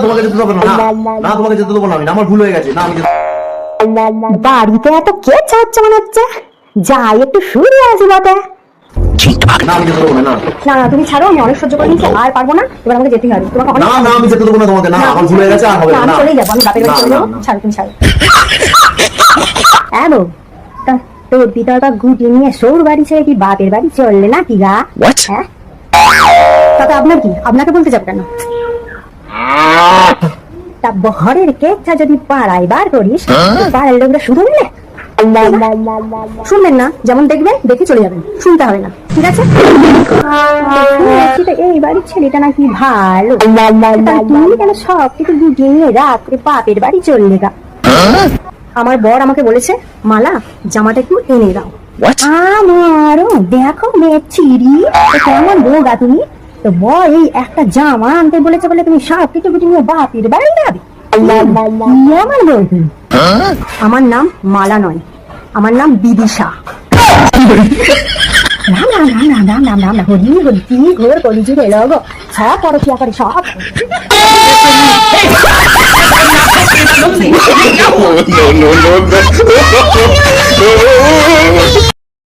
তোমাকে যেতে দেবো না, না তোমাকে যেতে দেবো না আমি, আমার ভুল হয়ে গেছে, না আমি বাড়িতে এত কে চাচ্ছে মনে হচ্ছে, যাই একটু শুনে আসি বটে। না আমি যেতে দেবো না, না না না তুমি ছাড়ো, আমি অনেক সহ্য করে নিচ্ছি, আর পারবো না, এবার আমাকে যেতেই হবে। তোমাকে না না আমি যেতে দেবো না তোমাকে, না আমার ভুল হয়ে গেছে, আর হবে না, না, আমি না চলেই যাবো, আমি বাপের বাড়ি চলে যাবো। ছাড়ো তুমি ছাড়ো। হ্যাঁ বউ, তা তোর পিতাটা গুটি নিয়ে সৌর বাড়ি ছেড়ে কি বাপের বাড়ি চললে না কি গা? হ্যাঁ, তাতে আপনার কি, আপনাকে বলতে যাবো কেন? তা বহরের কেকটা যদি পাড়ায় বার করিস, পাড়ার লোকরা শুনবে? শুনবেন না, যেমন দেখবেন দেখে চলে যাবেন, শুনতে হবে না, ঠিক আছে? এই বাড়ির ছেলেটা নাকি ভালো, তুমি কেন সব কিছু গুটিয়ে নিয়ে রাত্রে বাপের বাড়ি চললে গা? আমার বর আমাকে বলেছে, মালা জামাটা একটু এনে দাও। আমারও দেখো মেয়ে চিড়ি, কেমন বোগা তুমি, তো বর এই একটা জামা আনতে বলেছে বলে তুমি সব কিছু গুটি নিয়ে বাপের বাড়ি যাবে? আমার বলবে, আমার নাম মালা নয়, আমার নাম বিদিশা। রাম রাম রাম রাম রাম রাম রাম রাম, হরি হরি কি ঘোর কলিযুগ এলো গো, সব পরকিয়া করে সব। no, no, no, no.